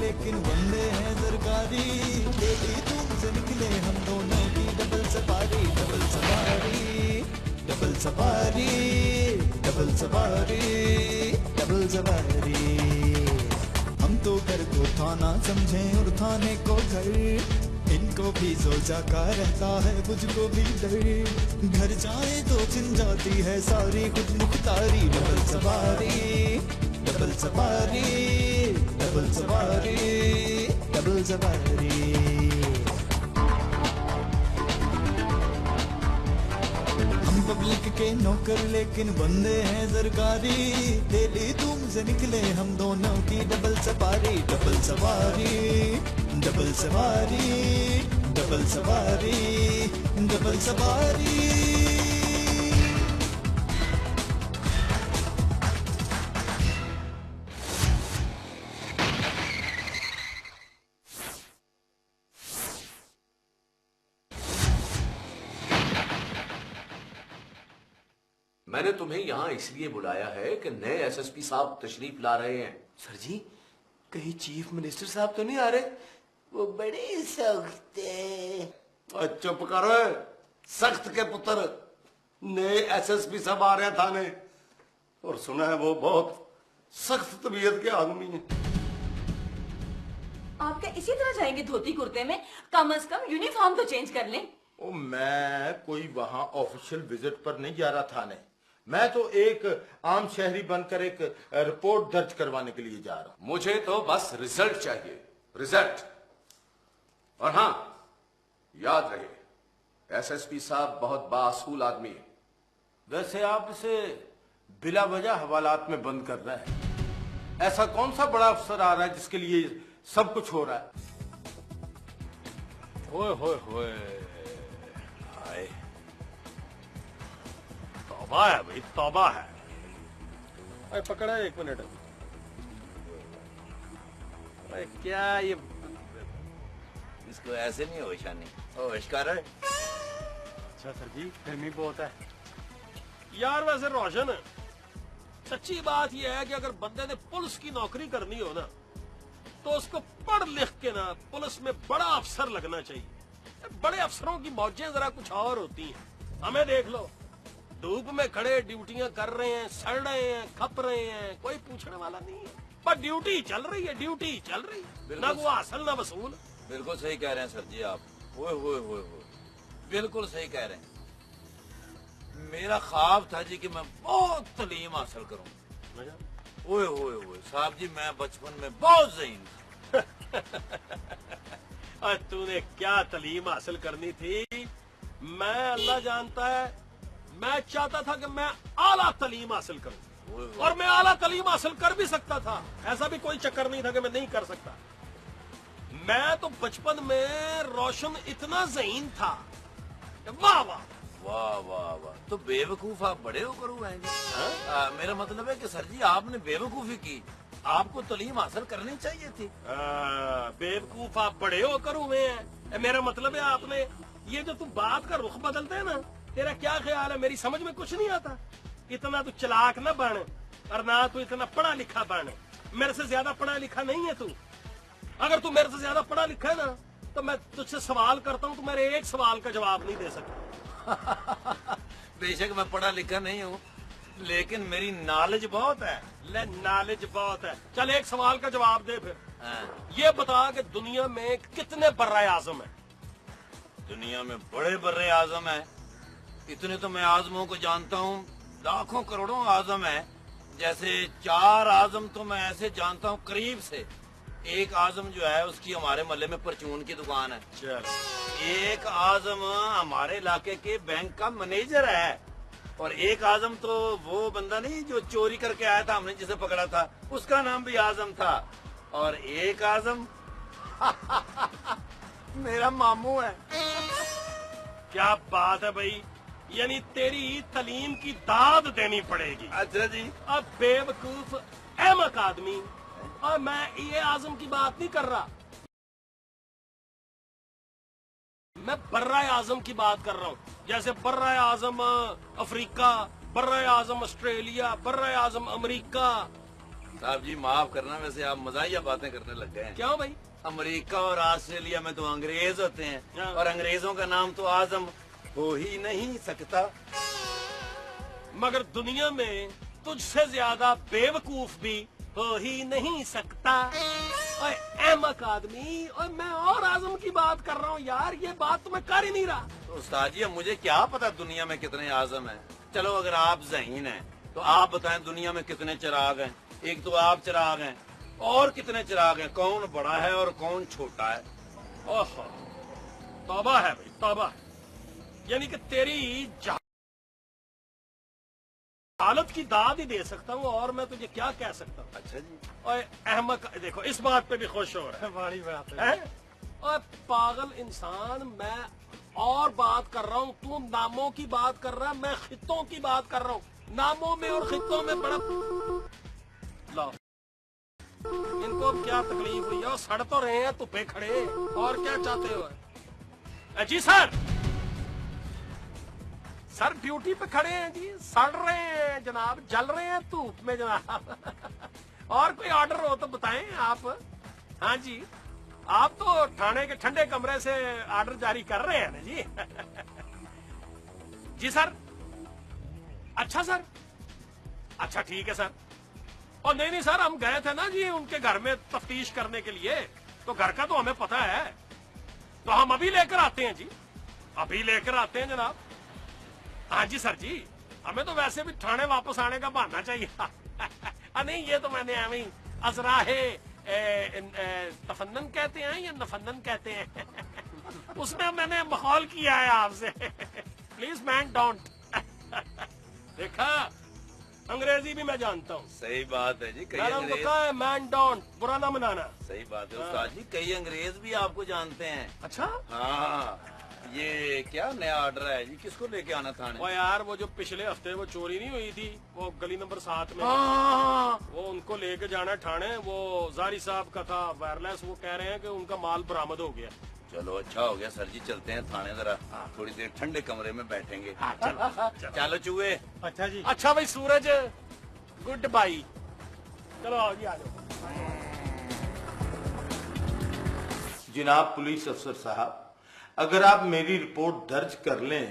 लेकिन बंदे हैं सरकारी। तेरी धूम से निकले हम दोनों की डबल सवारी, डबल सवारी, डबल सवारी, डबल सवारी, डबल सवारी। हम तो घर को थाना समझे और थाने को घर, इनको भी सोचा का रहता है मुझको भी डर। घर जाए तो छिन जाती है सारी खुद मुख्तारी। डबल सवारी, डबल सवारी, डबल सवारी, डबल सवारी। हम पब्लिक के नौकर लेकिन बंदे हैं सरकारी। दिल्ली धूम से निकले हम दोनों की डबल सवारी, डबल सवारी, डबल सवारी, डबल सवारी, डबल सवारी। मैंने तुम्हें यहाँ इसलिए बुलाया है कि नए एसएसपी साहब तशरीफ ला रहे हैं। सर जी, कहीं चीफ मिनिस्टर साहब तो नहीं आ रहे? वो बड़े सख्त है। चुप कर सख्त के पुत्र। नए एसएसपी साहब आ रहे हैं थाने, और सुना है वो बहुत सख्त तबीयत के आदमी हैं। आप क्या इसी तरह जाएंगे धोती कुर्ते में? कम से कम यूनिफॉर्म तो चेंज कर लें। ओ, मैं कोई वहां ऑफिशियल विजिट पर नहीं जा रहा थाने। मैं तो एक आम शहरी बनकर एक रिपोर्ट दर्ज करवाने के लिए जा रहा हूं। मुझे तो बस रिजल्ट चाहिए, रिजल्ट। और हाँ, याद रहे एसएसपी साहब बहुत बासूल आदमी है। वैसे आप इसे बिला वजह हवालात में बंद कर रहे हैं। ऐसा कौन सा बड़ा अफसर आ रहा है जिसके लिए सब कुछ हो रहा है? ओए होए होए, हाय, तौबा है भाई, तौबा है। अरे पकड़ा, एक मिनट। अरे क्या ये, इसको ऐसे नहीं होश आनी, होश कर। अच्छा सर जी, गर्मी बहुत है यार। वैसे रोशन, सच्ची बात यह है कि अगर बंदे ने पुलिस की नौकरी करनी हो ना, तो उसको पढ़ लिख के ना पुलिस में बड़ा अफसर लगना चाहिए। बड़े अफसरों की मौजें जरा कुछ और होती हैं। हमें देख लो, धूप में खड़े ड्यूटियां कर रहे हैं, सड़ रहे हैं, खप रहे हैं, कोई पूछने वाला नहीं है, पर ड्यूटी चल रही है, ड्यूटी चल रही है, ना वो हासिल ना वसूल। बिल्कुल सही कह रहे हैं सर जी आप। ओए होए होए होए, बिल्कुल सही कह रहे हैं। मेरा ख्वाब था जी कि मैं बहुत तालीम हासिल करूं। ओए होए होए साहब जी, मैं बचपन में बहुत ज़हीन था। तूने क्या तालीम हासिल करनी थी, मैं अल्लाह जानता है। मैं चाहता था कि मैं आला तालीम हासिल करूं, और मैं आला तालीम हासिल कर भी सकता था। ऐसा भी कोई चक्कर नहीं था कि मैं नहीं कर सकता। मैं तो बचपन में रोशन इतना ज़हीन था, वाह वाह वाह वाह वाह। तो बेवकूफ आप बड़े होकर हुए हैं जी। मेरा मतलब है कि सर जी आपने बेवकूफी की, आपको तालीम हासिल करनी चाहिए थी। बेवकूफ आप बड़े होकर हुए हैं, मेरा मतलब है आपने ये जो तुम बात का रुख बदलते हैं ना, तेरा क्या ख्याल है? मेरी समझ में कुछ नहीं आता। इतना तू चालाक न बन, और ना तू इतना पढ़ा लिखा बन। मेरे से ज्यादा पढ़ा लिखा नहीं है तू। अगर तू मेरे से ज्यादा पढ़ा लिखा है ना, तो मैं तुझसे सवाल करता हूँ, तो मेरे एक सवाल का जवाब नहीं दे सकता। बेशक मैं पढ़ा लिखा नहीं हूँ, लेकिन मेरी नॉलेज बहुत है। ले, नॉलेज बहुत है। चल एक सवाल का जवाब दे फिर। ये बता कि दुनिया में कितने बर्रे आजम है? दुनिया में बड़े बर्रे आजम है। इतने तो मैं आजमों को जानता हूँ, लाखों करोड़ों आजम है। जैसे 4 आजम तो मैं ऐसे जानता हूँ करीब से। एक आजम जो है उसकी हमारे मोहल्ले में परचून की दुकान है। चल। एक आजम हमारे इलाके के बैंक का मैनेजर है, और एक आजम तो वो बंदा नहीं जो चोरी करके आया था, हमने जिसे पकड़ा था, उसका नाम भी आजम था। और एक आजम मेरा मामू है। क्या बात है भाई, यानी तेरी तालीम की दाद देनी पड़ेगी। अच्छा जी। अब बेवकूफ अहमक आदमी, और मैं ये आजम की बात नहीं कर रहा, मैं बर्रा आजम की बात कर रहा हूँ। जैसे बर्रा आजम अफ्रीका, बर्रा आजम ऑस्ट्रेलिया, बर्रा आजम अमेरिका, साहब जी माफ करना, वैसे आप मजाहिया बातें करने लग गए हैं। क्यों भाई? अमेरिका और ऑस्ट्रेलिया में तो अंग्रेज होते हैं, हाँ। और अंग्रेजों का नाम तो आजम हो ही नहीं सकता। मगर दुनिया में तुझसे ज्यादा बेवकूफ भी हो ही नहीं सकता। ओए अहमक आदमी, ओए मैं और आजम की बात कर रहा हूँ यार, ये बात तो मैं कर ही नहीं रहा। तो उस्ताद जी अब मुझे क्या पता दुनिया में कितने आजम हैं। चलो अगर आप ज़हीन हैं तो आप बताएं दुनिया में कितने चिराग हैं। एक तो आप चिराग हैं, और कितने चिराग हैं? कौन बड़ा है और कौन छोटा है? ओहो, तौबा है भाई, तौबा है। यानी कि तेरी हालत की दाद ही दे सकता हूँ, और मैं तुझे क्या कह सकता हूँ। अच्छा जी। ओए अहमक, देखो इस बात पे भी खुश हो रहा है। बड़ी बात हैं? ओए पागल इंसान, मैं और बात कर रहा हूँ, तू नामों की बात कर रहा है, मैं खित्तों की बात कर रहा हूँ। नामों में और खित्तों में बड़ा लो, इनको अब क्या तकलीफ हुई है? वो सड़ तो रहे हैं धुप्पे खड़े, और क्या चाहते हो? जी सर, सर ड्यूटी पे खड़े हैं जी, सड़ रहे हैं जनाब, जल रहे हैं धूप में जनाब। और कोई ऑर्डर हो तो बताएं आप। हाँ जी, आप तो थाने के ठंडे कमरे से ऑर्डर जारी कर रहे हैं ना जी। जी सर। अच्छा सर, अच्छा ठीक है सर। और नहीं सर, हम गए थे ना जी उनके घर में तफ्तीश करने के लिए, तो घर का तो हमें पता है, तो हम अभी लेकर आते हैं जी, अभी लेकर आते हैं जनाब। हाँ जी सर जी, हमें तो वैसे भी थाने वापस आने का बहाना चाहिए। नहीं, ये तो मैंने एवं ही अजराहे तफन्नन कहते हैं या नफन्नन कहते हैं, उसमें मैंने माहौल किया है आपसे। Please man don't. देखा, अंग्रेजी भी मैं जानता हूँ। सही बात है जी, कई मैडम को अंग्रेज। कहा है मैन डोंट, बुरा ना मनाना। सही बात है उस्ताद जी, कई अंग्रेज भी आपको जानते हैं। अच्छा, हाँ, ये क्या नया ऑर्डर है जी? किसको लेके आना थाने? वो यार वो जो पिछले हफ्ते वो चोरी नहीं हुई थी, वो गली नंबर 7 में, हाँ, वो उनको लेके जाना है थाने। वो जारी साहब का था वायरलेस, वो कह रहे हैं कि उनका माल बरामद हो गया। चलो अच्छा हो गया सर जी, चलते हैं थाने, जरा थोड़ी देर ठंडे कमरे में बैठेंगे। चलो चूहे। अच्छा जी। अच्छा भाई सूरज, गुड बाई। चलो आओ जी, आ जाओ। जनाब पुलिस अफसर साहब, अगर आप मेरी रिपोर्ट दर्ज कर लें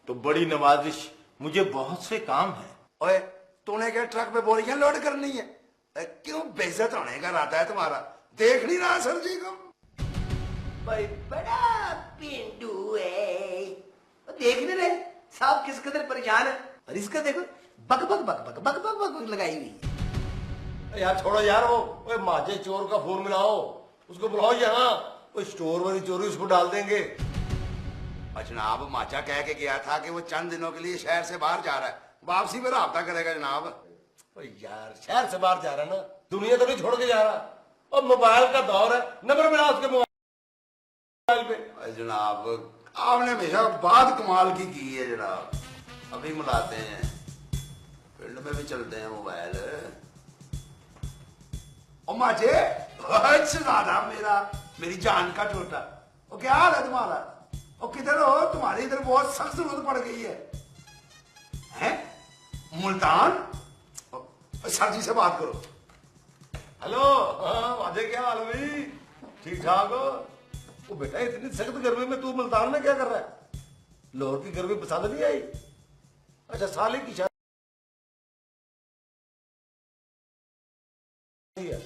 तो बड़ी नवाजिश, मुझे बहुत से काम है। ओए, तूने क्या ट्रक में बोरियां लोड करनी है? क्यों बेइज्जत होने का इरादा है तुम्हारा? देख नहीं रहा सर जी को? भाई बड़ा पिंडू है, देख नहीं रहे साहब किस कदर परेशान है, और इसका देखो बक बक बक बक बक बक बक लगाई हुई है। यार छोड़ो यार, वो माजे चोर का फोन मिलाओ, उसको बुलाओ यहाँ, वो स्टोर वाली चोरी उसको डाल देंगे। जनाब माचा कह के गया था कि वो चंद दिनों के लिए शहर से बाहर जा रहा है, वापसी में राब्ता करेगा जनाब। ओ यार, शहर से बाहर जा रहा ना, दुनिया तो नहीं छोड़ के जा रहा। और मोबाइल का दौर है, नंबर मिला उसके मोबाइल पे। जनाब आपने हमेशा बात कमाल की है जनाब, अभी मिलाते हैं, फील्ड में भी चलते हैं मोबाइल। ओ माचे, दादा मेरी जान का टोटा, वो क्या हाल है तुम्हारा? ओ किधर हो? तुम्हारी इधर बहुत सख्त जरूरत पड़ गई है? मुल्तान? सर जी से बात करो। हेलो, हाँ माजे, क्या हाल है भाई? ठीक ठाक हो? वो बेटा इतनी सख्त गर्मी में तू मुल्तान में क्या कर रहा है? लाहौर की गर्मी पसंद नहीं आई? अच्छा, साले की शादी है।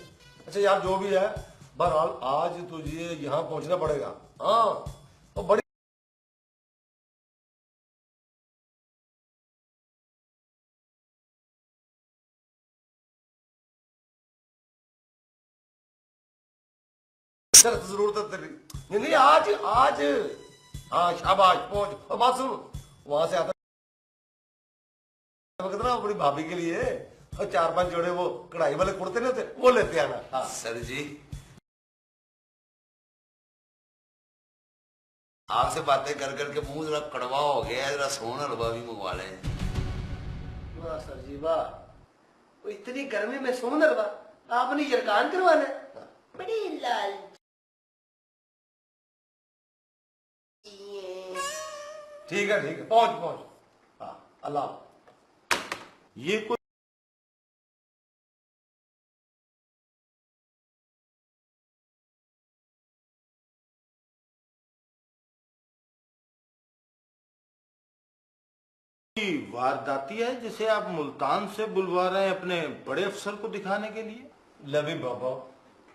अच्छा यार, जो भी है, बहरहाल आज तुझे यहाँ पहुंचना पड़ेगा। हाँ, और बड़ी जरूरत है तेरी। नहीं नहीं, आज आज हाँ शाबाश, पहुंच। और बात सुन, वहां से आता ना अपनी भाभी के लिए और 4-5 जोड़े वो कढ़ाई वाले कुर्ते नहीं होते, वो लेते आना। हाँ। सर जी आपसे बातें कर करके मुंह जरा कड़वा हो गया, जरा सोन हलवा भी मंगवा लें। वाह सर जी वाह, वो इतनी गर्मी में सोन हलवा आपने यरकान करवाना है? बड़ी लाल ठीक है, पहुंच। हाँ, अल्लाह। ये कोई कोई वारदाती है जिसे आप मुल्तान से बुलवा रहे हैं अपने बड़े अफसर को दिखाने के लिए? लवी बाबा,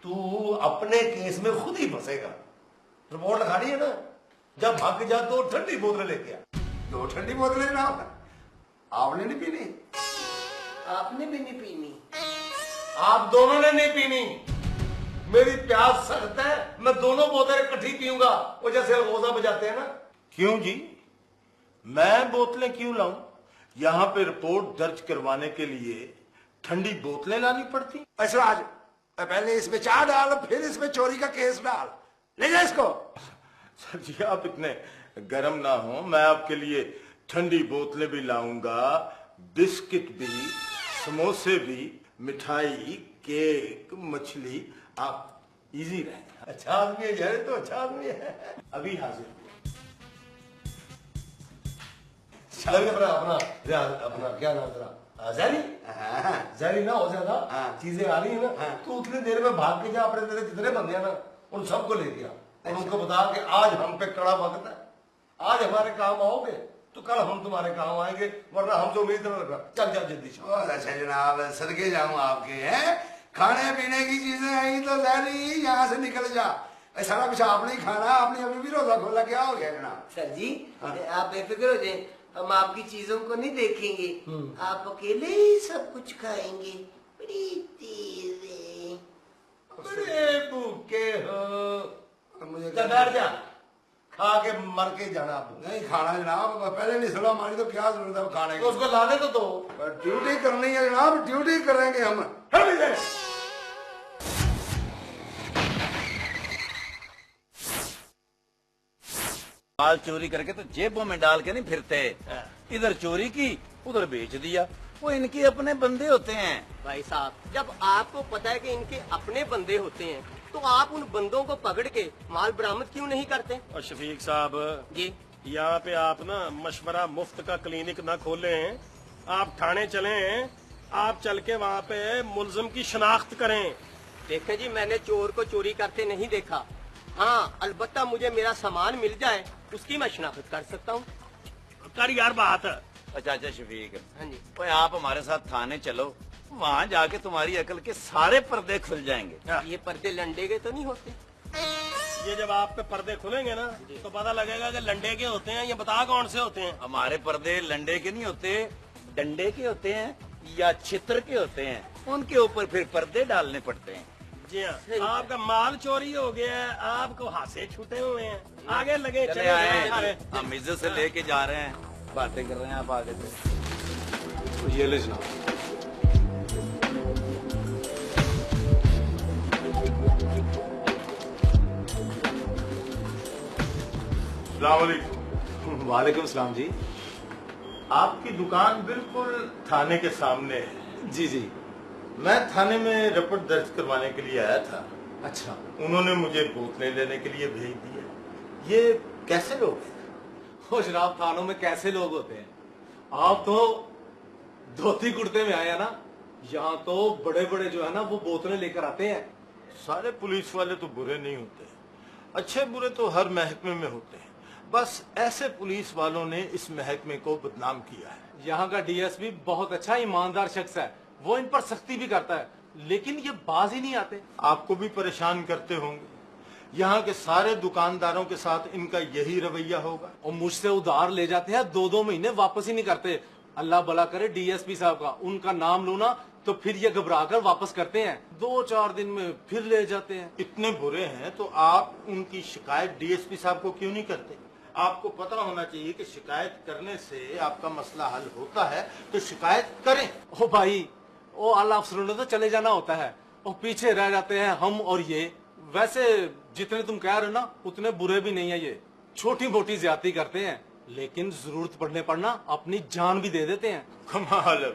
तू अपने केस में खुद ही फंसेगा। रिपोर्ट लिखानी है ना, जब भाग जा तो ठंडी बोतलें लेके आ। 2 ठंडी बोतलें ना आपने नहीं पीनी? आपने भी नहीं पीनी, आप दोनों ने नहीं पीनी। मेरी प्यास सख्त है, मैं दोनों बोतलें इकट्ठी पीऊंगा, वो जैसे अलगोजा बजाते हैं ना। क्यों जी, मैं बोतलें क्यों लाऊं? यहाँ पे रिपोर्ट दर्ज करवाने के लिए ठंडी बोतलें लानी पड़ती? ऐश्वर्य, पहले इसमें चाय डाल, फिर इसमें चोरी का केस डाल, ले जा इसको। सर जी आप इतने गर्म ना हो, मैं आपके लिए ठंडी बोतलें भी लाऊंगा, बिस्किट भी, समोसे भी, मिठाई, केक, मछली। आप इजी रहें। अच्छा आदमी है यार, तो अच्छा आदमी है। अभी हाजिर। अपना क्या नाम तेरा? जैरी? जैरी ना हो ज्यादा चीजें आ रही है ना, तो उतनी देर में भाग के जा, अपने तेरे जितने बंदे हैं ना उन सबको ले गया और उनको बता कि आज हम पे कड़ा वक्त है, आज हमारे काम आओगे तो कल हम तुम्हारे काम आएंगे, वरना हमसे उम्मीद न रखना। चल चल जल्दी चल। अच्छा जनाब, सदके जाऊं आपके हैं, खाने पीने की चीजें आई तो जहरी यहाँ से निकल जा। सारा कुछ आपने ही खाना, आपने अभी भी रोजा खोला, क्या हो गया जनाब? सर जी आप बेफिक्र हो जाए, हम आपकी चीजों को नहीं देखेंगे, आप अकेले ही सब कुछ खाएंगे। बड़ी तेज है, बड़े भूखे हो। मुझे बैठ जा, खा के मर के जाना। आप नहीं खाना जनाब, पहले नहीं सलाह मारी तो क्या जरूरत है खाने तो की? उसको लाने तो दो। ड्यूटी करनी है जनाब, ड्यूटी करेंगे हम। माल चोरी करके तो जेबों में डाल के नहीं फिरते, इधर चोरी की उधर बेच दिया। वो इनके अपने बंदे होते हैं। भाई साहब, जब आपको पता है कि इनके अपने बंदे होते हैं तो आप उन बंदों को पकड़ के माल बरामद क्यों नहीं करते? और शफीक साहब जी, यहाँ पे आप ना मशवरा मुफ्त का क्लिनिक ना खोलें, आप थाने चलें, आप चल के वहाँ पे मुलजिम की शनाख्त करें। देखें जी, मैंने चोर को चोरी करते नहीं देखा। हाँ, अलबत्ता मुझे मेरा सामान मिल जाए उसकी मैं शनाख्त कर सकता हूँ। कर यार बात। अच्छा शफीक, हाँ जी, ओए आप हमारे साथ थाने चलो, वहाँ जाके तुम्हारी अकल के सारे पर्दे खुल जाएंगे। ये पर्दे लंडे के तो नहीं होते? ये जब आप पे पर्दे खुलेंगे ना तो पता लगेगा कि लंडे के होते हैं, ये बता कौन से होते हैं। हमारे पर्दे लंडे के नहीं होते, डंडे के होते हैं या छित्र के होते हैं, उनके ऊपर फिर पर्दे डालने पड़ते हैं। जी हाँ, आपका माल चोरी हो गया है, आपको हाथे छूटे हुए हैं, आगे लगे चले आए, हम इज्जत से लेके जा रहे हैं, बातें कर रहे हैं आप आगे से। ये ले जनाब। वालेकुम सलाम जी। आपकी दुकान बिल्कुल थाने के सामने है। जी जी। मैं थाने में रिपोर्ट दर्ज करवाने के लिए आया था। अच्छा, उन्होंने मुझे बोतलें लेने के लिए भेज दिया। ये कैसे लोग हैं? वो जनाब, थानों में कैसे लोग होते हैं? आप तो धोती कुर्ते में आए हैं ना, यहाँ तो बड़े बड़े जो है ना वो बोतलें लेकर आते हैं। सारे पुलिस वाले तो बुरे नहीं होते, अच्छे बुरे तो हर महकमे में होते हैं। बस ऐसे पुलिस वालों ने इस महकमे को बदनाम किया है। यहाँ का डीएसपी बहुत अच्छा ईमानदार शख्स है, वो इन पर सख्ती भी करता है, लेकिन ये बाज ही नहीं आते। आपको भी परेशान करते होंगे। यहाँ के सारे दुकानदारों के साथ इनका यही रवैया होगा। और मुझसे उधार ले जाते हैं, 2-2 महीने वापस ही नहीं करते। अल्लाह भला करे डीएसपी साहब का, उनका नाम लो ना तो फिर ये घबरा कर वापस करते हैं, 2-4 दिन में फिर ले जाते हैं। इतने बुरे हैं तो आप उनकी शिकायत डीएसपी साहब को क्यों नहीं करते? आपको पता होना चाहिए कि शिकायत करने से आपका मसला हल होता है, तो शिकायत करें। ओ भाई, ओ आला अफसरों ने तो चले जाना होता है, और पीछे रह जाते हैं हम और ये। वैसे जितने तुम कह रहे हो ना उतने बुरे भी नहीं है ये, छोटी मोटी ज्यादती करते हैं, लेकिन जरूरत पड़ने पर ना अपनी जान भी दे देते हैं। कमाल,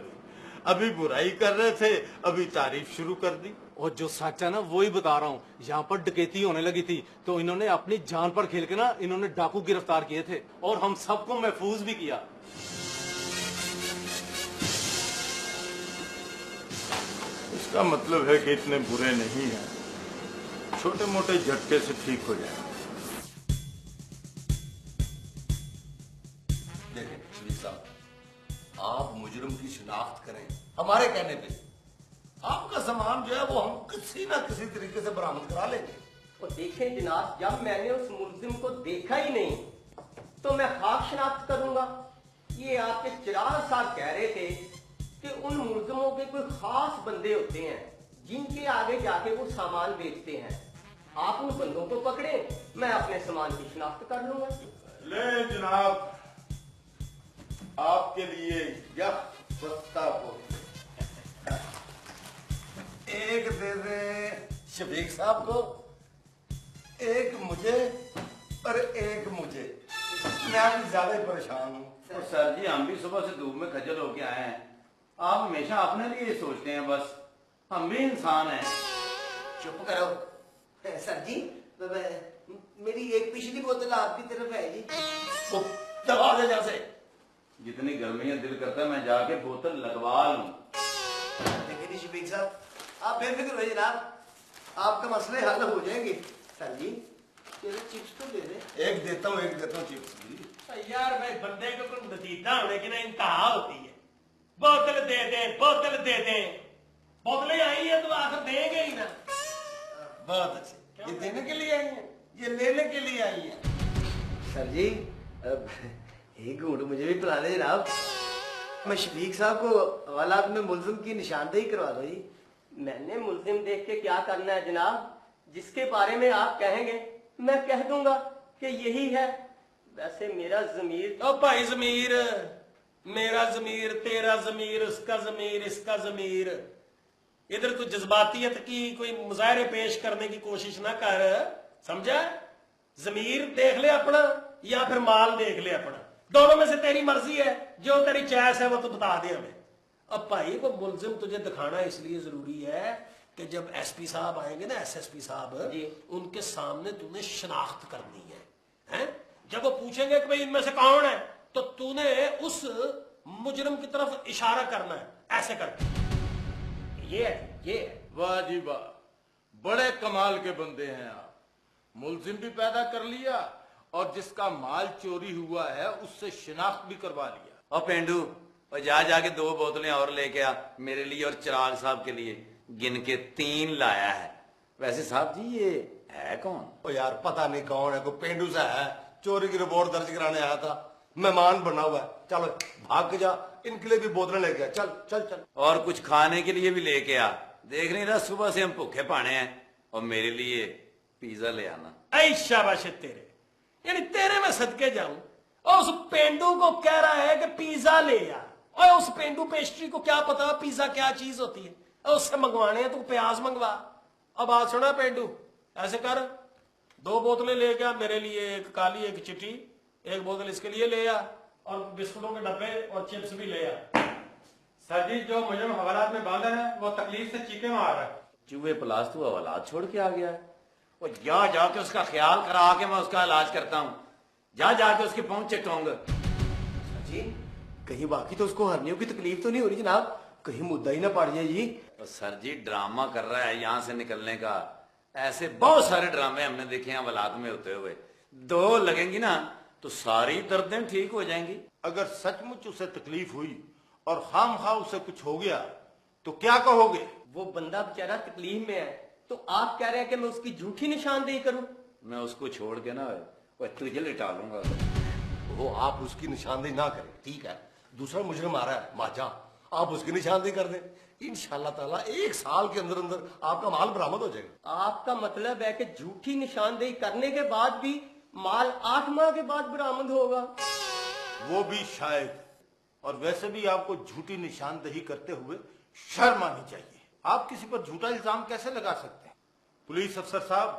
अभी बुराई कर रहे थे, अभी तारीफ शुरू कर दी। और जो सच है ना वो ही बता रहा हूँ, यहाँ पर डकैती होने लगी थी तो इन्होंने अपनी जान पर खेल के ना इन्होंने डाकू गिरफ्तार किए थे और हम सबको महफूज भी किया। इसका मतलब है कि इतने बुरे नहीं हैं, छोटे मोटे झटके से ठीक हो जाए। देखें शरीफ साहब, शिनाख्त करें हमारे कहने पे। आपका सामान जो है वो हम किसी ना किसी तरीके से बरामद करा लेंगे। तो देखें जनाब, जब मैंने उस मुलजिम को देखा ही नहीं तो मैं खाक शनाख्त करूंगा? ये आपके चिराग साहब कह रहे थे कि उन मुलजिमों के कोई खास बंदे होते हैं जिनके आगे जाके वो सामान बेचते हैं। आप उन बंदों को पकड़े, मैं अपने सामान की शनाख्त कर लूंगा। ले जनाब, आपके लिए यह सस्ता बोल। एक दे दे शफीक साहब को, एक मुझे और एक मुझे। मैं भी ज्यादा ही परेशान हूँ। और सर जी, हम भी सुबह से धूप में खजल होके आए हैं। आप हमेशा अपने लिए ही सोचते हैं, बस हम भी इंसान हैं। चुप करो सर जी, मेरी एक पिछली बोतल आपकी तरफ है जी। वो दबा दे जैसे। जितनी गर्मी है, दिल करता है मैं जाके बोतल लगवा लूं। देखिए शफीक साहब, आप बेफिक्र हो जनाब, आपका मसले हल हो जाएंगे। सर जी तेरे चिप्स तो दे दे। एक देता हूँ चिप्स भी। यार भाई, बंदे को कोई नतीजा होने की ना इंतहा होती है। बोतल दे दे, बोतल दे दे, बोतलें आई है तो आखिर देंगे ही ना। बहुत अच्छे, ये देने के लिए आई है, ये लेने के लिए आई है। सर जी अब एक घूंट मुझे भी पिला दे जनाब। मैं शफीक साहब को हवालात में मुलजिम की निशानदेही करवा दो जी। मैंने मुलजिम देख के क्या करना है जनाब? जिसके बारे में आप कहेंगे मैं कह दूंगा कि यही है। वैसे मेरा जमीर, ओ भाई जमीर, मेरा जमीर, तेरा जमीर, उसका जमीर, इसका जमीर, इधर तू जज्बातियत की कोई मुजाहरे पेश करने की कोशिश ना कर, समझा? जमीर देख ले अपना या फिर माल देख ले अपना, दोनों में से तेरी मर्जी है। जो तेरी चॉइस है वो तो बता दे हमें। अब भाई वो मुलजिम तुझे दिखाना इसलिए जरूरी है कि जब एसपी साहब आएंगे ना, एसएसपी साहब, उनके सामने तूने शनाख्त करनी है? जब वो पूछेंगे कि भाई इनमें से कौन है, तो तूने उस मुजरिम की तरफ इशारा करना है, ऐसे करके। ये वाह जी वाह, बड़े कमाल के बंदे हैं आप। मुलजिम भी पैदा कर लिया और जिसका माल चोरी हुआ है उससे शिनाख्त भी करवा लिया। और पेंडू, और जाके 2 बोतलें और लेके आ, मेरे लिए और चिराग साहब के लिए। गिन के 3 लाया है। वैसे साहब जी ये है कौन? ओ यार पता नहीं कौन है, कोई पेंडू सा है, चोरी की रिपोर्ट दर्ज कराने आया था, मेहमान बना हुआ है। चलो भाग के जा, इनके लिए भी बोतलें लेके आ। चल चल चल। और कुछ खाने के लिए भी लेके आ। देख नहीं रहा सुबह से हम भूखे पाने हैं। और मेरे लिए पिज्जा ले आना। ऐ शाबाश है तेरे, यानी तेरे में सदके जाऊं और उस पेंडू को कह रहा है कि पिज्जा ले आ। और उस पेंडू पेस्ट्री को क्या पता पिज्जा क्या चीज होती है? उससे मंगवाने हैं तो प्याज मंगवा। अब बात सुना पेंडू, ऐसे कर, 2 बोतलें ले गया मेरे लिए, एक काली एक चिट्टी, 1 बोतल इसके लिए ले आ, और बिस्कुटों के डब्बे और चिप्स भी ले आ। सर जी, जो मुझे हवालात में बांधा है वो तकलीफ से चीखे मार रहा है। चूहे प्लास तू हवालात छोड़ के आ गया है। और जाके उसका ख्याल करा के मैं उसका इलाज करता हूँ। जाके उसके पहुंच चटकाऊंगा। जी कहीं बाकी तो उसको हर्नियों की तकलीफ तो नहीं हो रही जनाब? कहीं मुद्दा ही ना पड़ जाए जी। और सर जी ड्रामा कर रहा है यहाँ से निकलने का। ऐसे बहुत सारे ड्रामे हमने देखे हैं हवालात में होते हुए। 2 लगेंगी ना तो सारी दर्दें ठीक हो जाएंगी। अगर सचमुच उसे तकलीफ हुई और खामखा उसे कुछ हो गया तो क्या कहोगे? वो बंदा बेचारा तकलीफ में है, तो आप कह रहे हैं कि मैं उसकी झूठी निशानदेही करूं? मैं उसको छोड़ के ना तुझे लिटा लूंगा। वो आप उसकी निशानदेही ना करें, ठीक है? दूसरा मुजरिम आ रहा है माजा, आप उसकी निशानदेही कर दें। इंशाल्लाह ताला 1 साल के अंदर अंदर आपका माल बरामद हो जाएगा। आपका मतलब है कि झूठी निशानदेही करने के बाद भी माल 8 माह के बाद बरामद होगा? वो भी शायद। और वैसे भी आपको झूठी निशानदेही करते हुए शर्म आनी चाहिए। आप किसी पर झूठा इल्जाम कैसे लगा सकते हैं? पुलिस अफसर साहब,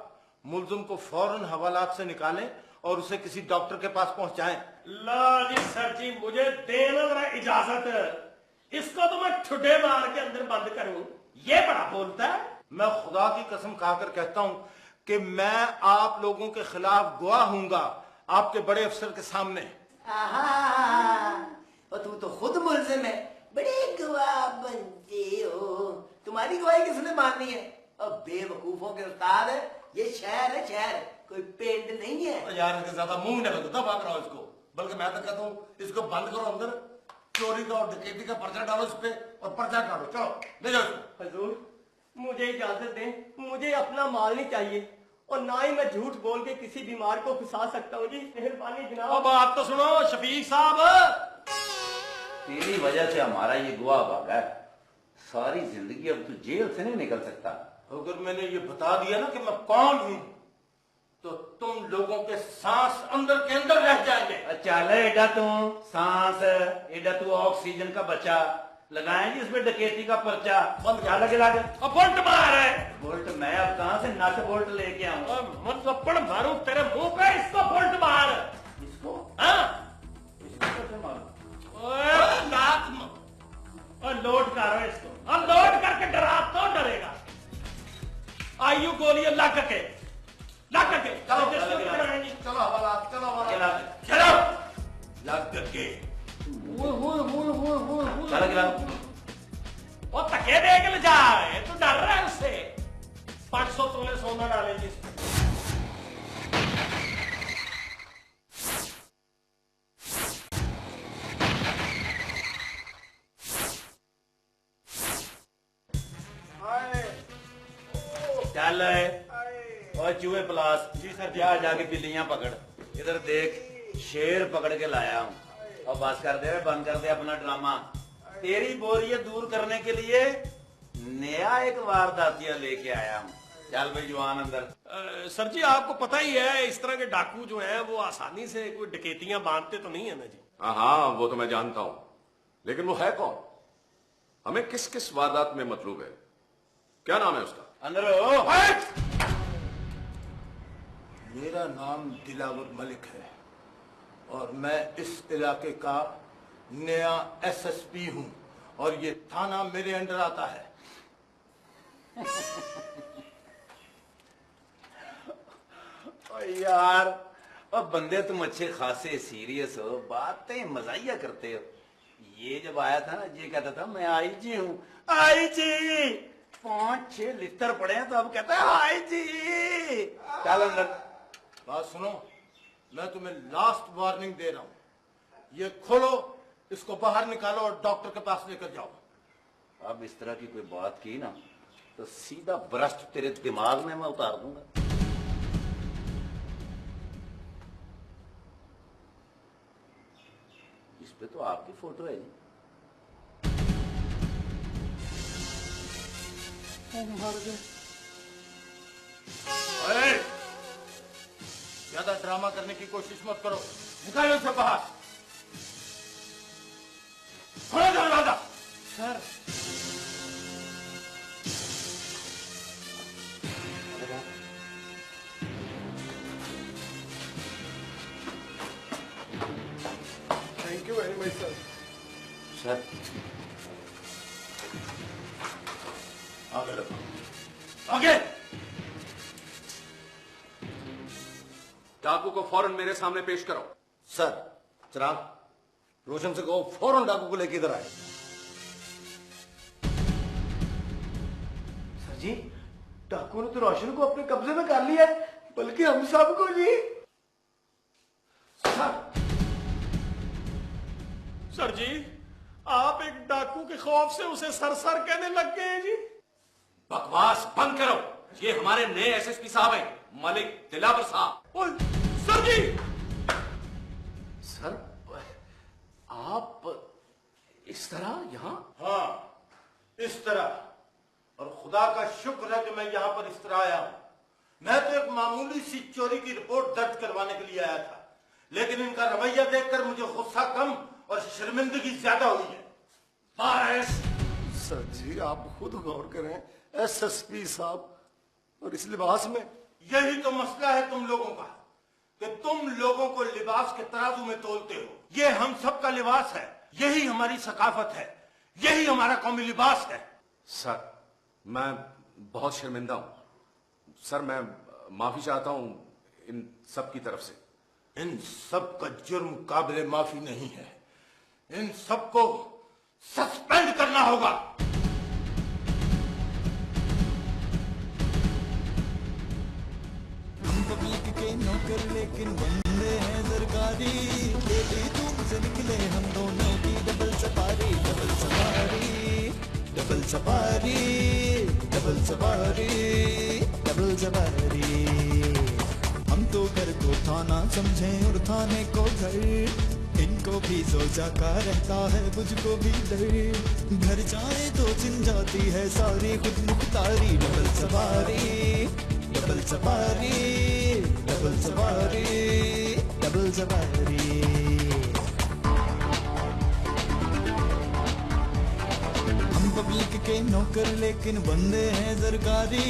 मुलजिम को फौरन हवालात से निकालें और उसे किसी डॉक्टर के पास पहुंचाएं। ला जी सर जी, मुझे देना जरा इजाजत। इसको तो मैं ठुड्डे मार के अंदर बंद करूं, ये बड़ा बोलता है। मैं खुदा की कसम खाकर कहता हूं कि मैं आप लोगों के खिलाफ गवाह हूंगा आपके बड़े अफसर के सामने। और तू तो खुद मुलजिम है, बड़े गवाह बनते हो। तुम्हारी गवाही किसने माननी है? अब बेवकूफों के उस्ताद, ये शहर है शहर, कोई पेंड नहीं है। यार इसके ज्यादा मुंह नहीं लगता, भाग रहा हूं इसको। बल्कि मैं तो कहता हूँ इसको बंद करो अंदर, चोरी का और डकैती का पर्चा डालो इस पे और पर्चा काटो। चलो ले जाओ इसको। हजूर मुझे इजाजत दें, मुझे अपना माल नहीं चाहिए और ना ही मैं झूठ बोल के किसी बीमार को फंसा सकता हूँ जी। मेहरबानी जनाब। अब बात तो सुनो शफीक साहब, तेरी वजह से हमारा ये गुआ भागा है। सारी जिंदगी अब तू जेल से नहीं निकल सकता। अगर मैंने ये बता दिया ना कि मैं कौन हूं तो तुम लोगों के सांस अंदर के अंदर रह जाएंगे। चल एडा तू सांस, एडा तू ऑक्सीजन का बच्चा लगाए जी इसमें डकैती का पर्चा। बंद क्या लगे लागे? अब बोल्ट मार है। बोल्ट मैं अब कहां से नट बोल्ट लेके आऊं? मन थप्पड़ मारूं तेरे मुंह पे, इसको बोल्ट मार। इसको? हाँ इसको कैसे मारूं? ओए नाक और लोड करो इसको, अब लोड करके डरा तो डरेगा। आयु गोली ला करके चलो चलो हवाला, चलो हवाला। चलो लग करके चलो गिरा। वो तके देख ले जाए, तू डर रहा है उससे। 500 तोले सोना डाले जिस चल और चूहे प्लास। जी सर, जा जाके बिल्लियां पकड़। इधर देख शेर पकड़ के लाया हूं। और बस कर दे, बंद कर दे अपना ड्रामा। तेरी बोरियत दूर करने के लिए नया एक वारदातिया लेके आया हूं। चल भाई जवान अंदर। सर जी आपको पता ही है इस तरह के डाकू जो है वो आसानी से कोई डकैतियां बांधते तो नहीं है ना जी। हाँ वो तो मैं जानता हूं, लेकिन वो है कौन? हमें किस किस वारदात में मतलूब है? क्या नाम है उसका? अंदर हो। मेरा नाम दिलावर मलिक है और मैं इस इलाके का नया एसएसपी हूं और ये थाना मेरे अंडर आता है। यार अब बंदे तुम अच्छे खासे सीरियस हो, बातें मजाइया करते हो। ये जब आया था ना ये कहता था मैं आईजी हूं। आईजी 5-6 लिटर पड़े हैं तो अब कहता है आईजी। चल अंदर। बात सुनो, मैं तुम्हें लास्ट वार्निंग दे रहा हूं। ये खोलो, इसको बाहर निकालो और डॉक्टर के पास लेकर जाओ। अब इस तरह की कोई बात की ना तो सीधा ब्रस्ट तेरे दिमाग में मैं उतार दूंगा। इस पे तो आपकी फोटो है जी। मर गए। ज्यादा ड्रामा करने की कोशिश मत करो, निकालो इसे बाहर। खोलो दरवाजा। Sir thank you very much sir. Sir आगे रखो, आगे। डाकू को फौरन मेरे सामने पेश करो। सर चिराग रोशन से कहो फौरन डाकू को लेके इधर आए। सर जी डाकू ने तो रोशन को अपने कब्जे में कर लिया है, बल्कि हम सबको जी। सर जी आप एक डाकू के खौफ से उसे सर कहने लग गए हैं जी। बकवास बंद करो, ये हमारे नए एसएसपी साहब हैं, मलिक दिलावर साहब। ओए, सर जी। सर आप इस तरह यहां? हाँ इस तरह, और खुदा का शुक्र है कि मैं यहां पर इस तरह आया हूं। मैं तो एक मामूली सी चोरी की रिपोर्ट दर्ज करवाने के लिए आया था, लेकिन इनका रवैया देखकर मुझे गुस्सा कम और शर्मिंदगी ज्यादा हुई है। सर जी आप खुद गौर करें, एसएसपी साहब और इस लिबास में। यही तो मसला है तुम लोगों का कि तुम लोगों को लिबास के तराजू में तोलते हो। ये हम सब का लिबास है, यही हमारी सकाफत है, यही हमारा कौमी लिबास है। सर मैं बहुत शर्मिंदा हूं सर, मैं माफी चाहता हूं इन सब की तरफ से। इन सब का जुर्म काबिले माफी नहीं है, इन सबको सस्पेंड करना होगा। पब्लिक के नौकर लेकिन बंदे बंदे हैं सरकारी, डेली धूम से निकले हम दोनों की double safari, double safari, double safari, double safari, double safari. हम तो घर को थाना समझें और थाने को घर, इनको भी सोचा का रहता है मुझको भी डर। घर जाए तो चिन जाती है सारी खुद मुख्तारी, डबल सवारी, डबल सवारी, डबल सवारी, डबल सवारी। हम पब्लिक के नौकर लेकिन बंदे हैं सरकारी,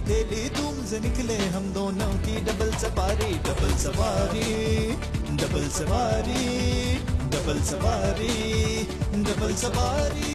डेली धूम से निकले हम दोनों की डबल सवारी, डबल सवारी, डबल सवारी, डबल सवारी, डबल सवारी।